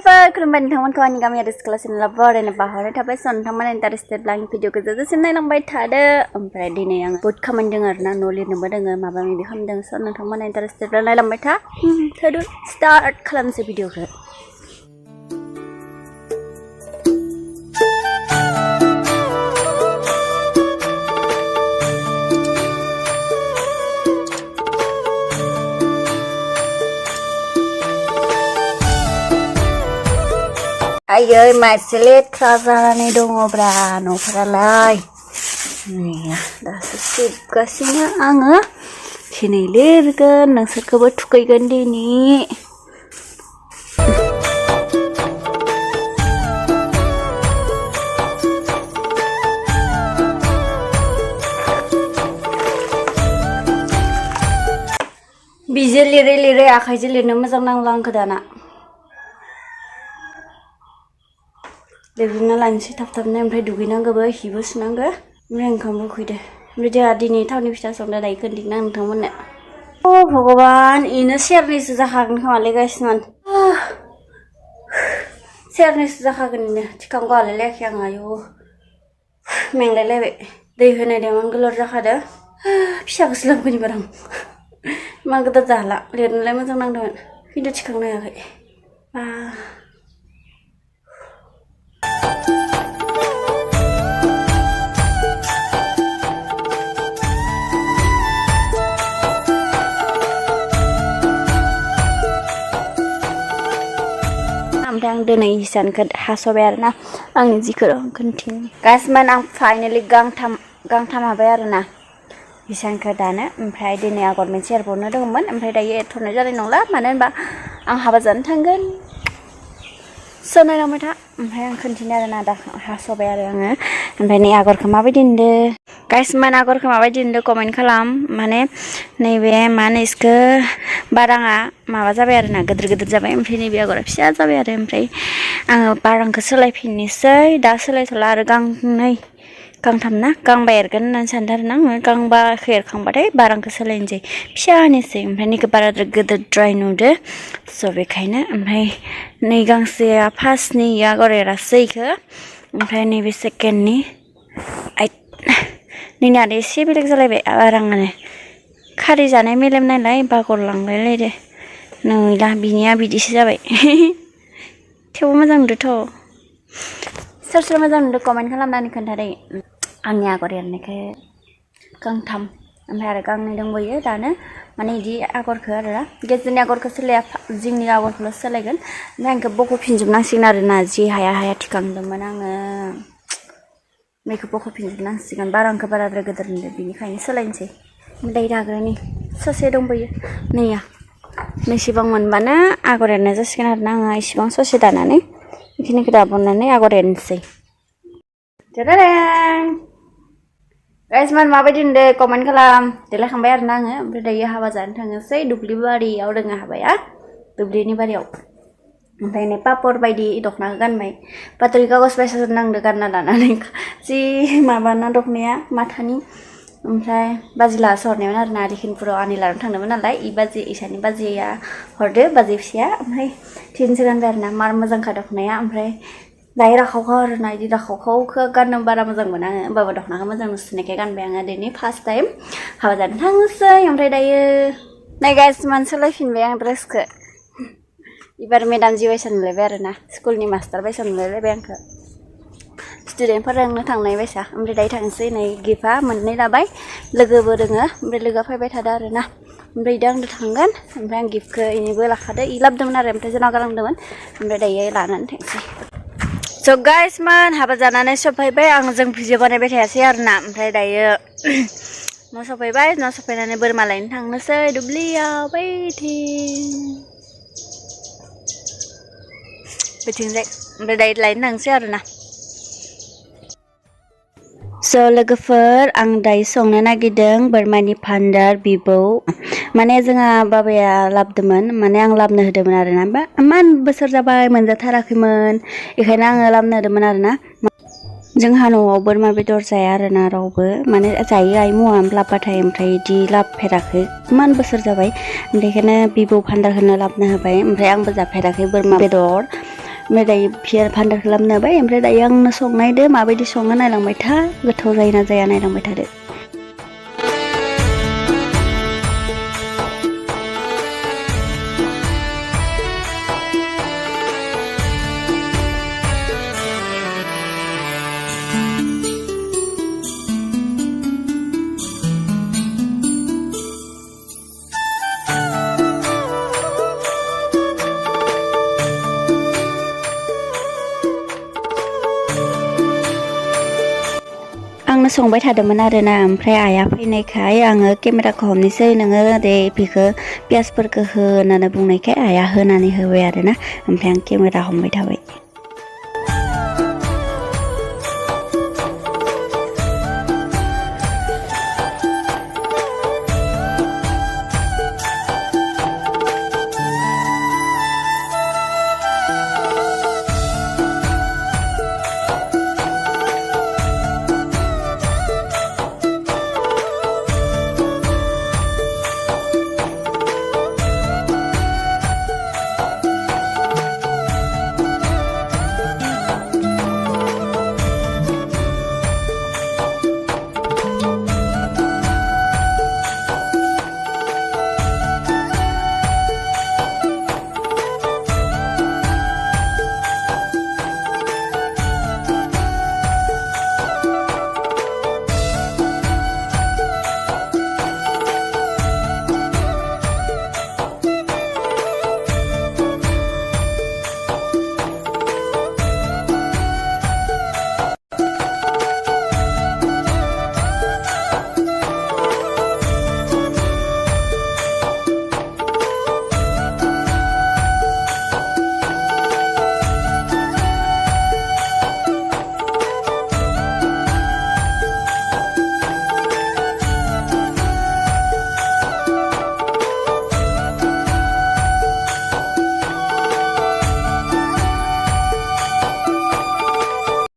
लोगोफोर खुलुमबाय नोंथांमोनखौ आंनि गामियारि स्कुलाव सोनला बरायनो बाहरनाय थाबाय स' नोंथांमोना इन्टारेस्टेडब्ला आंनि भिडिअखौ जोबजासिम नायलांबाय थादो ओमफ्राय दिनै आं बहुद खामानि दङ आरोना न' लिरनोबो दङ माबा माबि खालामदों स' नोंथांमोना इन्टारेस्टेडब्ला नायलांबाय थादो स्टार्ट खालामनोसै भिडिअखौ Ayo masih letra जानानै दङब्रा न'फोरालाय दासो सिबगासिनो आङो दिनै लिरगोन नोंसोरखौबो थुखैगोन दिनै बिजों लिरै लिरै आखाइजों लिरनो मोजां नांला आंखौ दाना लिरना लानोसै थाब थाबनो ओमफ्राय दुगैनांगौबो हिबो सुनांगौ ओमफ्राय ओंखामबो उखैदो ओमफ्राय जोंहा दिनै थावनि फिथा संदों दायो खोन्थिनो आं नोंथांमोननो अ भगबान इनो सेरनैसो जाखागोन खोमालै गाइसमोन सेरनैसो जाखागोन इनो थिखांगौ हालायलायाखै आं आयौ मेंलायलायबाय दै होनायदोंमोन गोलोर जाखादो फिसाखौसो लाबोगोन एबार आं मा गोदोर जाला लिरनोलाय मोजां नांदोंमोन खिन्थु थिखांनो हायाखै ओमफ्राय आं दिनै हिसानखौ हास'बाय आरोना आंनि जिखौ खोन्थिनो गाइसमोन आं फाइनालि गांथाम हाबाय आरोना हिसानखौ दानो ओमफ्राय दिनै आगर मोनसे एरबावनो दङमोन ओमफ्राय दायो एरथ'नाय जानाय नंला मानो होनबा आं हाबा जानो थांगोन स' नायलांबाय था ओमफ्राय आं खोन्थिनो आरोना दा हास'बाय आरो आङो ओमफ्राय नै आगरखौ माबायदि नुदों गाइसमोन आगरखौ माबायदि नुदों कमेन्ट खालाम माने नैबे मा होनो इसखौ बाराङा माबा जाबाय आरोना गिदिर गिदिर जाबाय ओमफ्राय नैबे आगरा फिसा जाबाय आरो ओमफ्राय आङो बारांखौ सोलायफिननोसै दा सोलायथ'ला आरो गांथाम ना गांबा एरगोन होननानै सानदों आरोना आङो गांबाखौ एरखांबाथाय बारांखौ सोलायनोसै फिसा होनोसै ओमफ्राय नैखौ बाराद्राय गिदिरद्राय नुदो स' बेखायनो ओमफ्राय नै गांसेया फार्स्टनि आगर एरासै इखौ ओमफ्राय नैबे सेकेन्डनि नैना आरो एसे बेलेग जालायबाय बाराङानो खारै जानाय मेलेम नालाय बागर लांलायलायदो नैला बिनिया बिदिसो जाबाय थेवबो मोजां नुदोंथ' सोर सोर मोजां नुदों कमेन्ट खालामनानै खोन्थादो आंनि आगर एरनायखौ गांथाम ओमफ्राय आरो गांनै दंबायो दानो माने बिदि आगरखौ आरोना गेजेरनि आगरखौ सोलाया जिंनि आगरखौल' सोलायगोन ओमफ्राय आंखौ बख'फिनजोबनांसिगोन आरोना जि हाया थिखांदोंमोन आङो बेखौ बख'फिनजोबनांसिगोन बारांखौ बाराद्राय गिदिर नुदों बेनिखायनो सोलायनोसै दायो दाग्रानि ससे दंबायो नैया नैसिबां मोनबानो आगर एरनाय जासिगोन आरोना आङो इसिबां ससे दानानै बेखिनिखौ दाबावनानै आगर एरनोसै गाइसमोन माबायदि नुदों कमेन्ट खालाम देलायखांबाय आरोना आङो ओमफ्राय दायो हाबा जानो थांनोसै दुब्लि बारियाव दङ हाबाया दुब्लिनि बारियाव ओमफ्राय नै पापर बायदि दख'नाखौ गानबाय बातरि कागज बायसा नांदो गानना लानानै जि माबाना दख'नाया माथानि ओमफ्राय बाजै लाहासो हरनायमोन आरोना लिखिनपुराव आनै लानानै थांदोंमोन नालाय इसानि बाजैया हरदो बाजै फिसाया ओमफ्राय थिनसो गानबाय आरोना मार मोजांखा दख'नाया ओमफ्राय दायो राखावखाव आरोना बिदि राखावखावखौ गाननो बारा मोजां मोना आङो होमबाबो दख'नाखौ मोजां नुसुनायखाय गानबाय आङो दिनै फार्स्ट टाइम हाबा जानो थांनोसै ओमफ्राय दायो नै गाइसमोन सोलायफिनबाय आं ड्रेसखौ एबार मेदाम जि बायसा नुलायबाय आरोना स्कुलनि मास्टार बायसा नुलायलायबाय आंखौ स्टुडेन्ट फोरोंनो थांनाय बायसा ओमफ्राय दायो थांनोसै नै गिफ्टआ मोननै लाबाय लोगोबो दोङो ओमफ्राय लोगोआ फैबाय थादो आरोना ओमफ्राय इदो आंदो थांगोन ओमफ्राय आं गिफ्टखौ इनोबो लाखादो इ लाबोदोंमोन आरो ओमफ्राय जोंनाव गालांदोंमोन ओमफ्राय दायो लानानै थांसै स' गाइसमोन हाबा जानानै सफैबाय आं जों भिडिअ बानायबाय थायासै आरोना ओमफ्राय दायो न' सफैबाय न' सफैनानै बोरमा लायनो थांनोसै दुब्लियाव बैथिंजाय ओमफ्राय दायो लायनो थांसै आरोना स' लोगोफोर आं दायो संनो नागिरदों बोरमानि भान्दार बिबौ माने जोंहा बाबाया लाबोदोंमोन माने आं लाबोनो होदोंमोन आरोना इमान बोसोर जाबाय मोनजाथाराखैमोन बेखायनो आङो लाबोनो होदोंमोन आरोना जोंहा न'आव बोरमा बेदर जाया आरोना रावबो माने जायो आइ मुवा लाबबाथाय ओमफ्राय बिदि लाबफेराखै इमान बोसोर जाबाय बेखायनो बिबौ भान्दारखौनो लाबोनो होबाय ओमफ्राय आंबो जाफेराखै बोरमा बेदर ओमफ्राय दायो बियो भान्दार खालामनो होबाय ओमफ्राय दायो आंनो संनायदो माबायदि सङो नायलांबाय था गोथाव जायोना जाया नायलांबाय थादो आंनो संबाय थादोंमोन आरोना ओमफ्राय आइया फैनायखाय आङो केमेराखौ हमनोसै नोङो दे बेखौ पियासफोरखौ हो होननानै बुंनायखाय आइया होनानै होबाय आरोना ओमफ्राय आं केमेरा हमबाय थाबाय